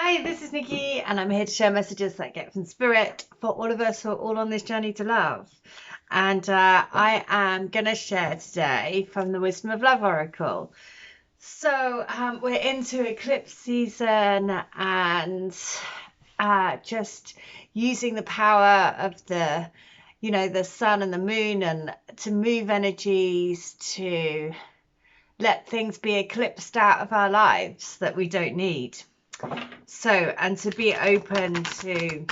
Hi, this is Nikki, and I'm here to share messages that get from spirit for all of us who are all on this journey to love. And I am going to share today from the Wisdom of Love Oracle. So we're into eclipse season and just using the power of the sun and the moon and to move energies to let things be eclipsed out of our lives that we don't need. So, and to be open to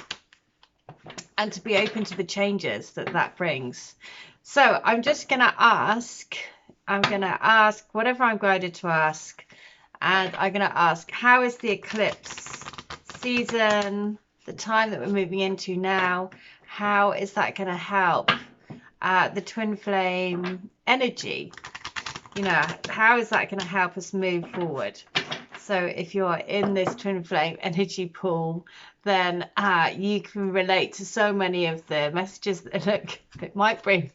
the changes that brings. So I'm just going to ask whatever I'm guided to ask, and I'm going to ask, how is the eclipse season, the time that we're moving into now, how is that going to help the twin flame energy? How is that going to help us move forward? So if you're in this twin flame energy pool, then you can relate to so many of the messages that it might bring.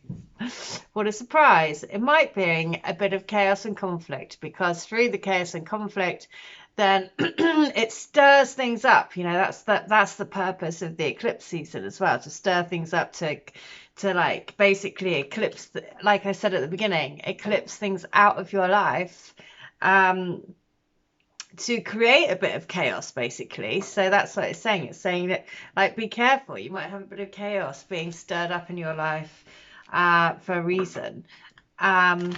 What a surprise. It might bring a bit of chaos and conflict, because through the chaos and conflict, then it stirs things up. That's the purpose of the eclipse season as well, to stir things up, to like basically eclipse, like I said at the beginning, eclipse things out of your life, to create a bit of chaos, basically. So that's what it's saying. It's saying that, like, be careful. You might have a bit of chaos being stirred up in your life for a reason. And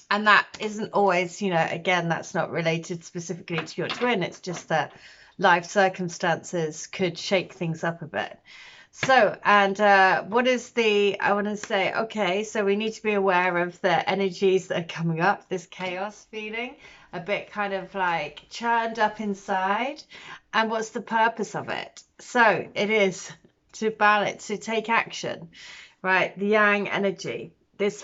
that isn't always, again, that's not related specifically to your twin. It's just that life circumstances could shake things up a bit. So, and I want to say, okay, so we need to be aware of the energies that are coming up, this chaos feeling, a bit kind of like churned up inside. And what's the purpose of it? So it is to balance, to take action, right? The yang energy, this,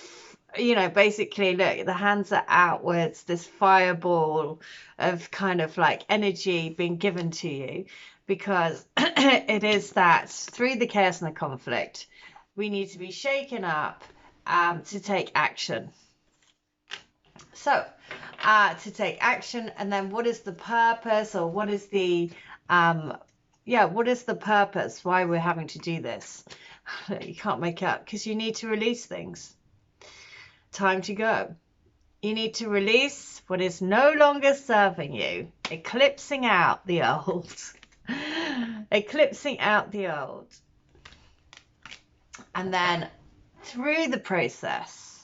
basically, look, the hands are outwards, this fireball of kind of like energy being given to you, because it is that through the chaos and the conflict, we need to be shaken up to take action. So to take action, and then what is the purpose, or what is the what is the purpose why we're having to do this? You can't make up, because you need to release things. Time to go. You need to release what is no longer serving you, eclipsing out the old. Eclipsing out the old. And then through the process,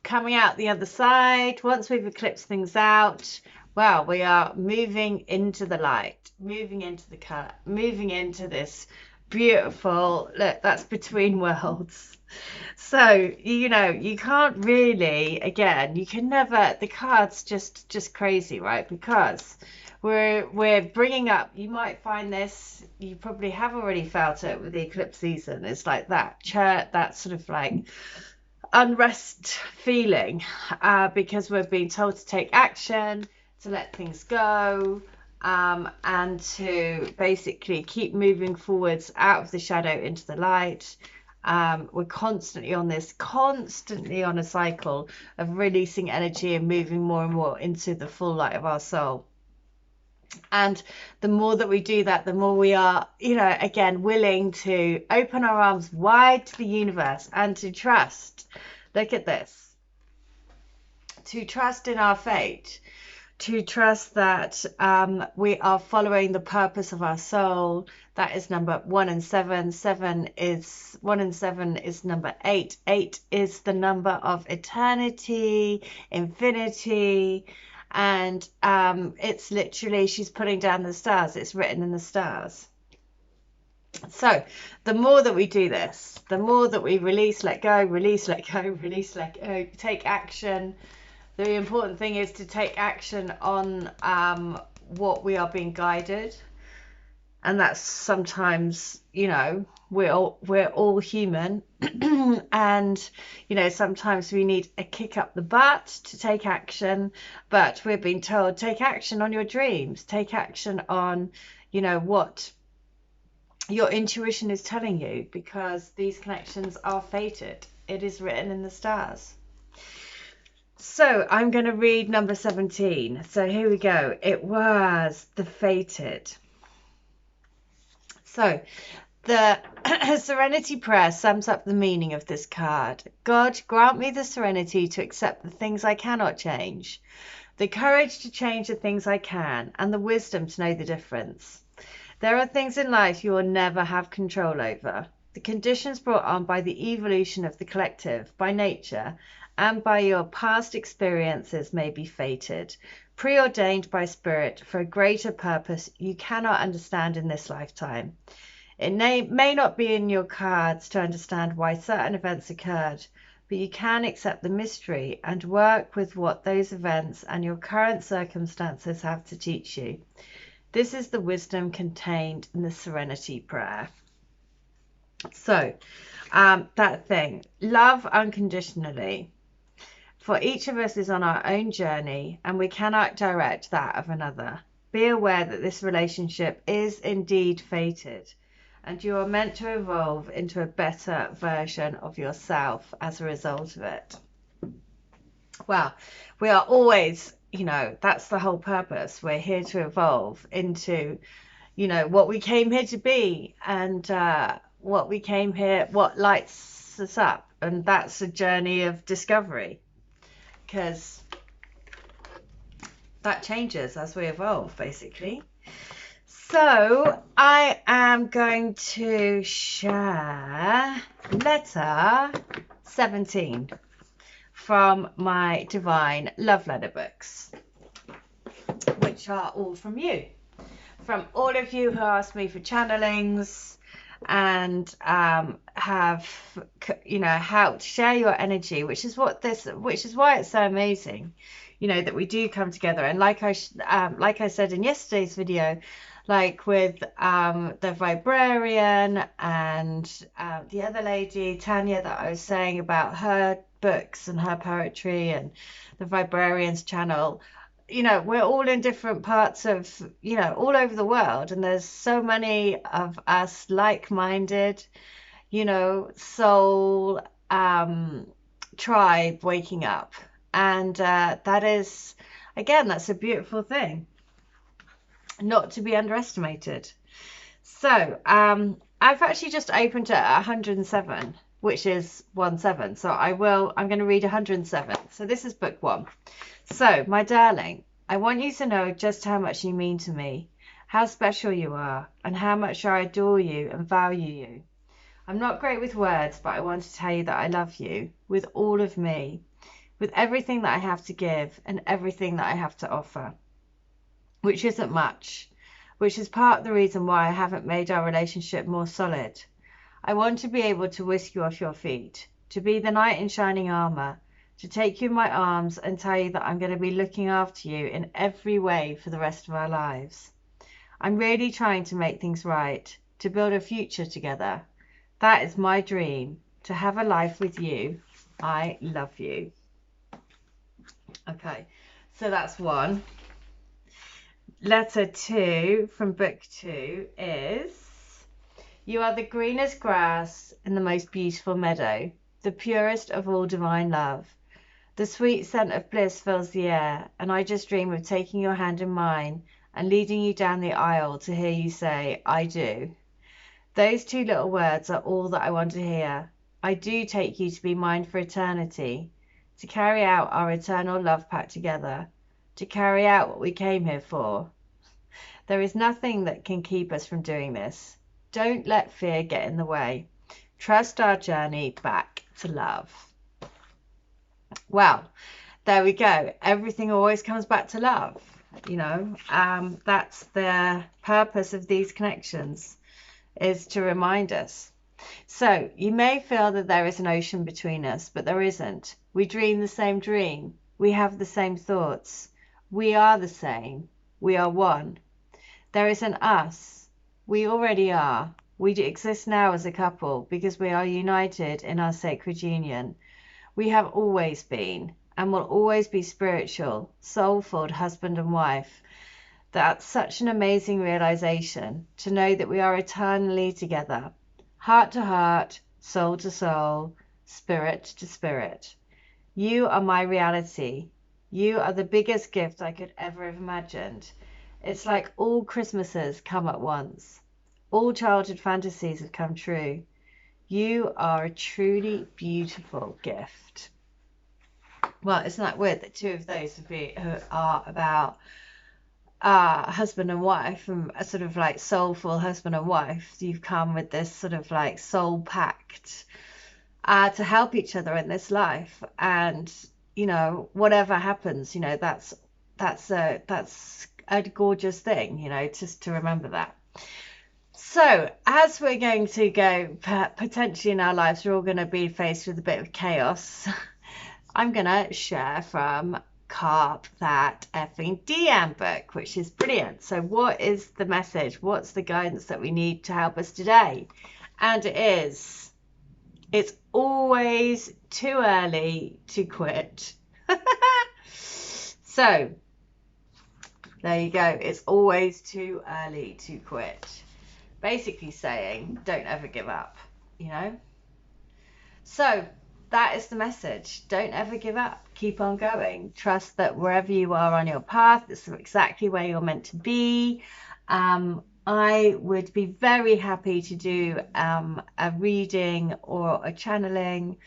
coming out the other side, once we've eclipsed things out, well, we are moving into the light, moving into the color, moving into this beautiful, look, that's between worlds. So, you can't really, again, you can never, the card's just crazy, right? Because we're bringing up, you might find this, you probably have already felt it with the eclipse season. It's like that sort of like unrest feeling, because we're being told to take action, to let things go, and to basically keep moving forwards out of the shadow into the light. We're constantly on a cycle of releasing energy and moving more and more into the full light of our soul. And the more that we do that, the more we are, again, willing to open our arms wide to the universe and to trust. Look at this. To trust in our fate. To trust that we are following the purpose of our soul. That is number 1 and 7. 1 and 7 is number 8. 8 is the number of eternity, infinity. And it's literally, she's putting down the stars. It's written in the stars. So the more that we do this, the more that we release, let go, release, let go, release, let go, take action. The important thing is to take action on what we are being guided. And that's sometimes, we're all human. And, sometimes we need a kick up the butt to take action. But we're being told, take action on your dreams. Take action on, what your intuition is telling you, because these connections are fated. It is written in the stars. So I'm going to read number 17. So here we go. It was the fated. So the Serenity Prayer sums up the meaning of this card. God, grant me the serenity to accept the things I cannot change, the courage to change the things I can, and the wisdom to know the difference. There are things in life you will never have control over. The conditions brought on by the evolution of the collective, by nature, and by your past experiences may be fated, preordained by spirit for a greater purpose you cannot understand in this lifetime. It may not be in your cards to understand why certain events occurred, but you can accept the mystery and work with what those events and your current circumstances have to teach you. This is the wisdom contained in the Serenity Prayer. So, that thing, love unconditionally. For each of us is on our own journey, and we cannot direct that of another. Be aware that this relationship is indeed fated, and you are meant to evolve into a better version of yourself as a result of it. Well, we are always, that's the whole purpose. We're here to evolve into, what we came here to be, and what lights us up. And that's a journey of discovery, because that changes as we evolve, basically. So I am going to share letter 17 from my Divine Love Letter books, which are all from you. From all of you who asked me for channelings and have, helped share your energy, which is why it's so amazing, that we do come together. And like I said in yesterday's video, like with the Vibrarian and the other lady, Tanya, that I was saying about her books and her poetry and the Vibrarian's channel, we're all in different parts of, all over the world. And there's so many of us like-minded, soul tribe waking up. And that is, again, that's a beautiful thing, not to be underestimated. So I've actually just opened at 107, which is 17. So I'm going to read 107. So this is book 1. So, my darling, I want you to know just how much you mean to me, how special you are, and how much I adore you and value you. I'm not great with words, but I want to tell you that I love you with all of me, with everything that I have to give and everything that I have to offer, which isn't much, which is part of the reason why I haven't made our relationship more solid. I want to be able to whisk you off your feet, to be the knight in shining armor, to take you in my arms and tell you that I'm going to be looking after you in every way for the rest of our lives. I'm really trying to make things right, to build a future together. That is my dream, to have a life with you. I love you. Okay, so that's 1. Letter 2 from book 2 is, you are the greenest grass in the most beautiful meadow, the purest of all divine love. The sweet scent of bliss fills the air, and I just dream of taking your hand in mine and leading you down the aisle to hear you say, I do. Those 2 little words are all that I want to hear. I do take you to be mine for eternity, to carry out our eternal love pact together, to carry out what we came here for. There is nothing that can keep us from doing this. Don't let fear get in the way. Trust our journey back to love. Well, there we go. Everything always comes back to love. That's the purpose of these connections, is to remind us. So you may feel that there is an ocean between us, but there isn't. We dream the same dream. We have the same thoughts. We are the same. We are one. There is an us. We already are. We exist now as a couple because we are united in our sacred union. We have always been and will always be spiritual, soulful husband and wife. That's such an amazing realization, to know that we are eternally together, heart to heart, soul to soul, spirit to spirit. You are my reality. You are the biggest gift I could ever have imagined. It's like all Christmases come at once. All childhood fantasies have come true. You are a truly beautiful gift. Well, isn't that weird that two of those are about husband and wife, and a sort of like soulful husband and wife? You've come with this sort of like soul pact to help each other in this life, and you know, whatever happens, you know, that's a gorgeous thing, you know, just to remember that. So as we're going to go potentially in our lives, we're all going to be faced with a bit of chaos. I'm going to share from Carp That Effing DM book, which is brilliant. So what is the message? What's the guidance that we need to help us today? And it's always too early to quit. So there you go. It's always too early to quit. Basically saying, don't ever give up, you know? So that is the message. Don't ever give up. Keep on going. Trust that wherever you are on your path, it's exactly where you're meant to be. I would be very happy to do a reading or a channeling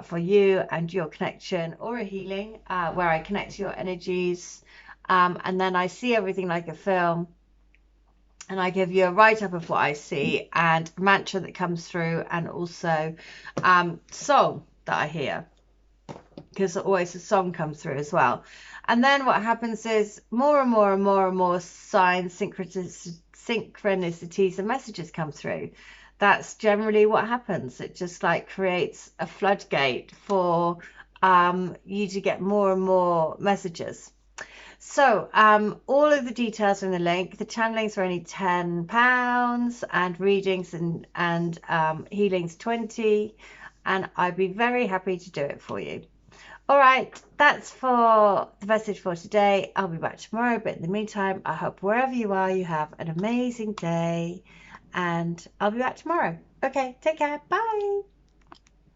for you and your connection, or a healing where I connect your energies, and then I see everything like a film, and I give you a write-up of what I see and mantra that comes through, and also song that I hear, because always a song comes through as well. And then what happens is more and more and more and more signs, synchronicities and messages come through. That's generally what happens. It just like creates a floodgate for you to get more and more messages. So all of the details are in the link. The channelings are only £10, and readings and healings 20, and I'd be very happy to do it for you. All right, that's for the message for today. I'll be back tomorrow, but in the meantime, I hope wherever you are, you have an amazing day, and I'll be back tomorrow. Okay, take care. Bye.